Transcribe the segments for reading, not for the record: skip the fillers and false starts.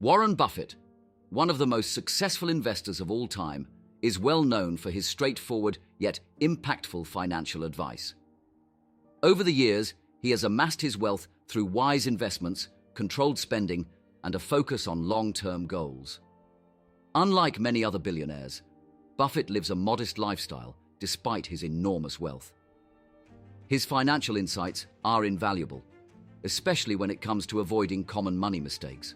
Warren Buffett, one of the most successful investors of all time, is well known for his straightforward yet impactful financial advice. Over the years, he has amassed his wealth through wise investments, controlled spending, and a focus on long-term goals. Unlike many other billionaires, Buffett lives a modest lifestyle despite his enormous wealth. His financial insights are invaluable, especially when it comes to avoiding common money mistakes.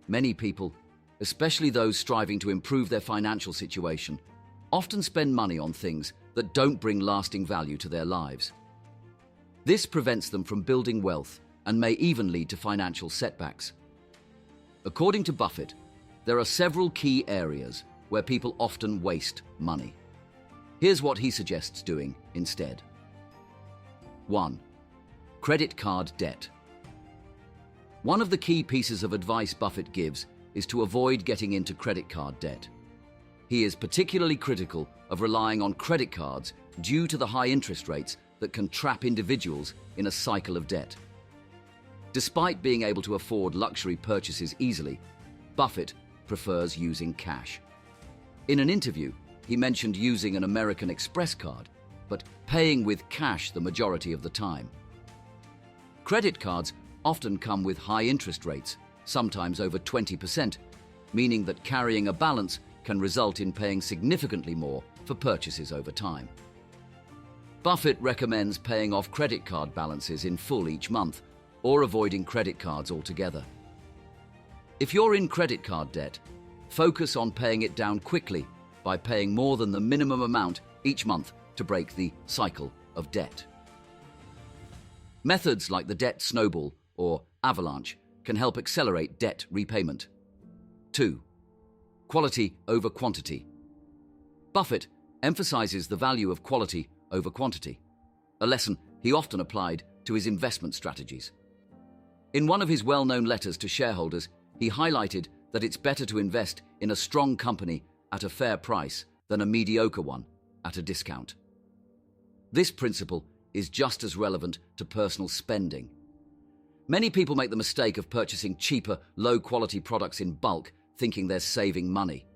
Many people, especially those striving to improve their financial situation, often spend money on things that don't bring lasting value to their lives. This prevents them from building wealth and may even lead to financial setbacks. According to Buffett, there are several key areas where people often waste money. Here's what he suggests doing instead. 1. Credit card debt. One of the key pieces of advice Buffett gives is to avoid getting into credit card debt. He is particularly critical of relying on credit cards due to the high interest rates that can trap individuals in a cycle of debt. Despite being able to afford luxury purchases easily, Buffett prefers using cash. In an interview, he mentioned using an American Express card, but paying with cash the majority of the time. Credit cards often come with high interest rates, sometimes over 20%, meaning that carrying a balance can result in paying significantly more for purchases over time. Buffett recommends paying off credit card balances in full each month or avoiding credit cards altogether. If you're in credit card debt, focus on paying it down quickly by paying more than the minimum amount each month to break the cycle of debt. Methods like the debt snowball or avalanche can help accelerate debt repayment. 2. Quality over quantity. Buffett emphasizes the value of quality over quantity, a lesson he often applied to his investment strategies. In one of his well-known letters to shareholders, he highlighted that it's better to invest in a strong company at a fair price than a mediocre one at a discount. This principle is just as relevant to personal spending. Many people make the mistake of purchasing cheaper, low-quality products in bulk, thinking they're saving money.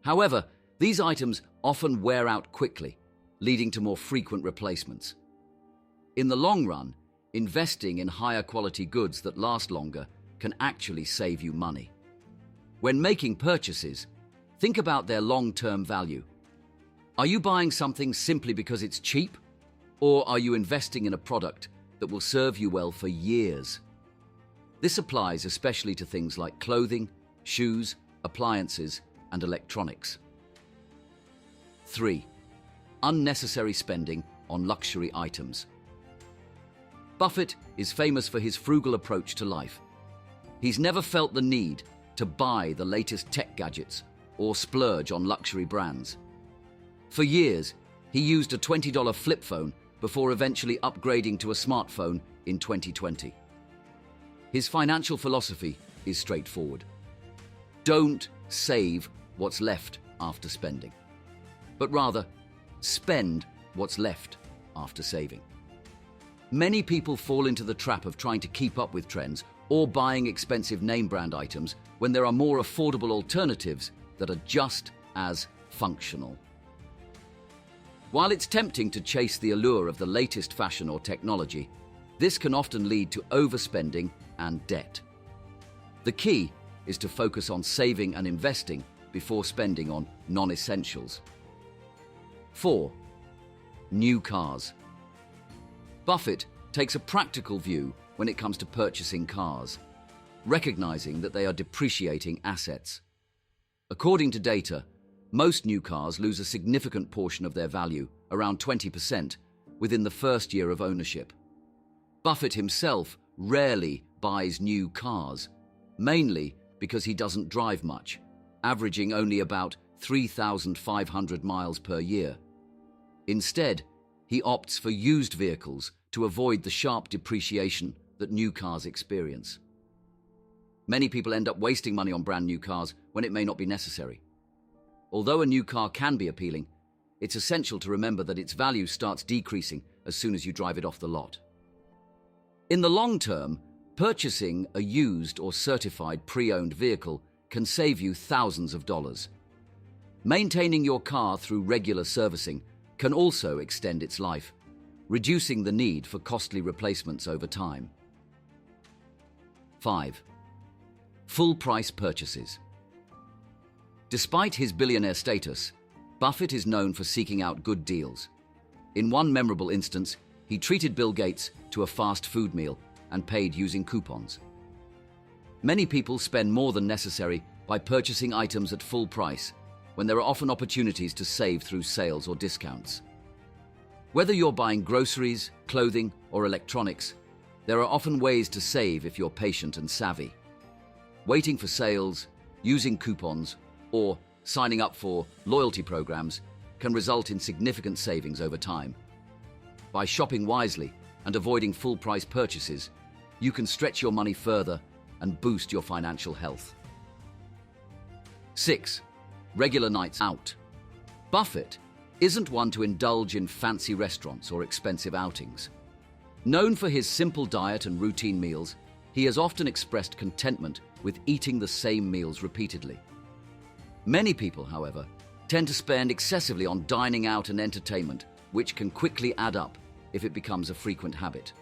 However, these items often wear out quickly, leading to more frequent replacements. In the long run, investing in higher quality goods that last longer can actually save you money. When making purchases, think about their long-term value. Are you buying something simply because it's cheap? Or are you investing in a product that will serve you well for years? This applies especially to things like clothing, shoes, appliances, and electronics. 3. Unnecessary spending on luxury items. Buffett is famous for his frugal approach to life. He's never felt the need to buy the latest tech gadgets or splurge on luxury brands. For years, he used a $20 flip phone before eventually upgrading to a smartphone in 2020. His financial philosophy is straightforward. Don't save what's left after spending, but rather spend what's left after saving. Many people fall into the trap of trying to keep up with trends or buying expensive name brand items when there are more affordable alternatives that are just as functional. While it's tempting to chase the allure of the latest fashion or technology, this can often lead to overspending and debt. The key is to focus on saving and investing before spending on non-essentials. 4. New cars. Buffett takes a practical view when it comes to purchasing cars, recognizing that they are depreciating assets. According to data, most new cars lose a significant portion of their value, around 20%, within the first year of ownership. Buffett himself rarely buys new cars, mainly because he doesn't drive much, averaging only about 3,500 miles per year. Instead, he opts for used vehicles to avoid the sharp depreciation that new cars experience. Many people end up wasting money on brand new cars when it may not be necessary. Although a new car can be appealing, it's essential to remember that its value starts decreasing as soon as you drive it off the lot. In the long term, Purchasing a used or certified pre-owned vehicle can save you thousands of dollars. Maintaining your car through regular servicing can also extend its life, reducing the need for costly replacements over time. 5. Full-price purchases. Despite his billionaire status, Buffett is known for seeking out good deals. In one memorable instance, he treated Bill Gates to a fast food meal and paid using coupons. Many people spend more than necessary by purchasing items at full price when there are often opportunities to save through sales or discounts. Whether you're buying groceries, clothing, or electronics, there are often ways to save if you're patient and savvy. Waiting for sales, using coupons, or signing up for loyalty programs can result in significant savings over time. By shopping wisely and avoiding full-price purchases, you can stretch your money further and boost your financial health. 6. Regular nights out. Buffett isn't one to indulge in fancy restaurants or expensive outings. Known for his simple diet and routine meals, he has often expressed contentment with eating the same meals repeatedly. Many people, however, tend to spend excessively on dining out and entertainment, which can quickly add up if it becomes a frequent habit.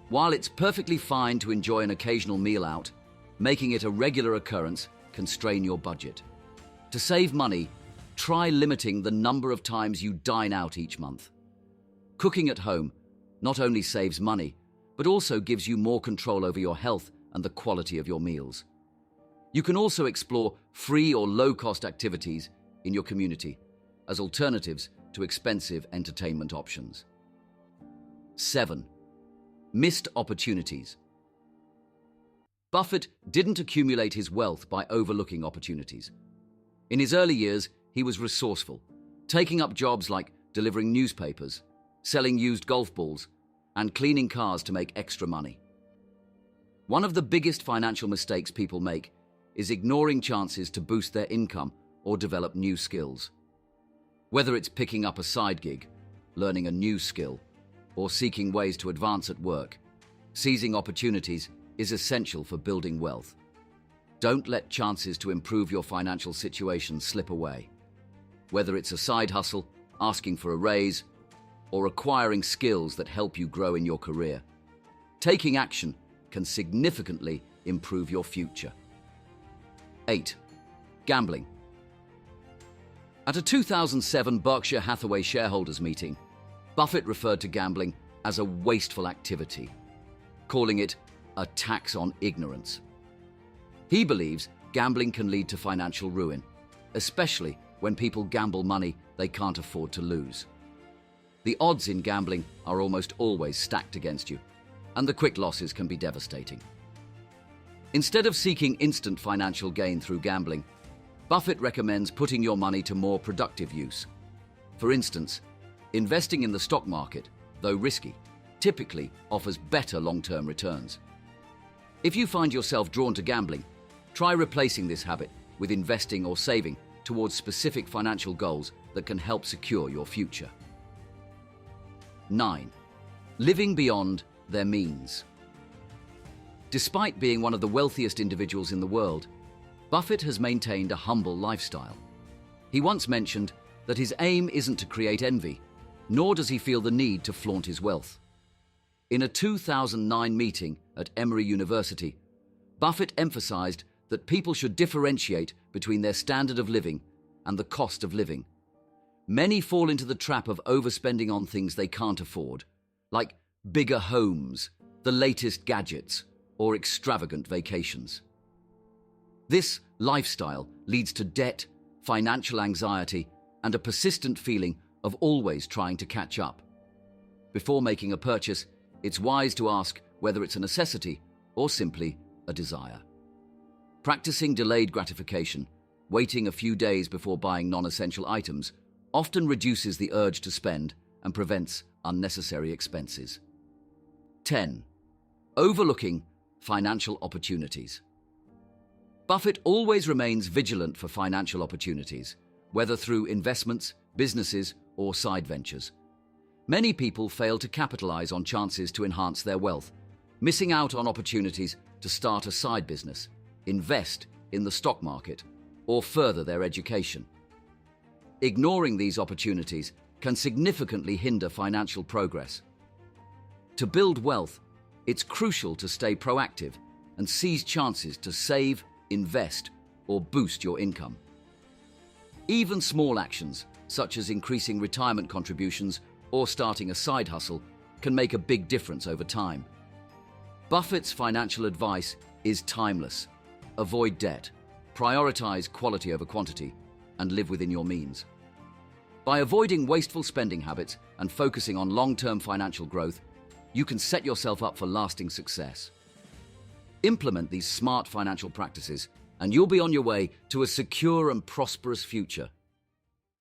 While it's perfectly fine to enjoy an occasional meal out, making it a regular occurrence can strain your budget. To save money, try limiting the number of times you dine out each month. Cooking at home not only saves money, but also gives you more control over your health and the quality of your meals. You can also explore free or low-cost activities in your community as alternatives to expensive entertainment options. 7. Missed opportunities. Buffett didn't accumulate his wealth by overlooking opportunities. In his early years, he was resourceful, taking up jobs like delivering newspapers, selling used golf balls, and cleaning cars to make extra money. One of the biggest financial mistakes people make is ignoring chances to boost their income or develop new skills. Whether it's picking up a side gig, learning a new skill, or seeking ways to advance at work, seizing opportunities is essential for building wealth. Don't let chances to improve your financial situation slip away. Whether it's a side hustle, asking for a raise, or acquiring skills that help you grow in your career, taking action can significantly improve your future. 8. Gambling. At a 2007 Berkshire Hathaway shareholders meeting, Buffett referred to gambling as a wasteful activity, calling it a tax on ignorance. He believes gambling can lead to financial ruin, especially when people gamble money they can't afford to lose. The odds in gambling are almost always stacked against you, and the quick losses can be devastating. Instead of seeking instant financial gain through gambling, Buffett recommends putting your money to more productive use. For instance, investing in the stock market, though risky, typically offers better long-term returns. If you find yourself drawn to gambling, try replacing this habit with investing or saving towards specific financial goals that can help secure your future. 9. Living beyond their means. Despite being one of the wealthiest individuals in the world, Buffett has maintained a humble lifestyle. He once mentioned that his aim isn't to create envy, nor does he feel the need to flaunt his wealth. In a 2009 meeting at Emory University, Buffett emphasized that people should differentiate between their standard of living and the cost of living. Many fall into the trap of overspending on things they can't afford, like bigger homes, the latest gadgets, or extravagant vacations. This lifestyle leads to debt, financial anxiety, and a persistent feeling of always trying to catch up. Before making a purchase, it's wise to ask whether it's a necessity or simply a desire. Practicing delayed gratification, waiting a few days before buying non-essential items, often reduces the urge to spend and prevents unnecessary expenses. 10. Overlooking financial opportunities. Buffett always remains vigilant for financial opportunities, whether through investments, businesses, or side ventures. Many people fail to capitalize on chances to enhance their wealth, missing out on opportunities to start a side business, invest in the stock market, or further their education. Ignoring these opportunities can significantly hinder financial progress. To build wealth, it's crucial to stay proactive and seize chances to save, invest, or boost your income. Even small actions, such as increasing retirement contributions or starting a side hustle, can make a big difference over time. Buffett's financial advice is timeless. Avoid debt, prioritize quality over quantity, and live within your means. By avoiding wasteful spending habits and focusing on long-term financial growth, you can set yourself up for lasting success. Implement these smart financial practices, and you'll be on your way to a secure and prosperous future.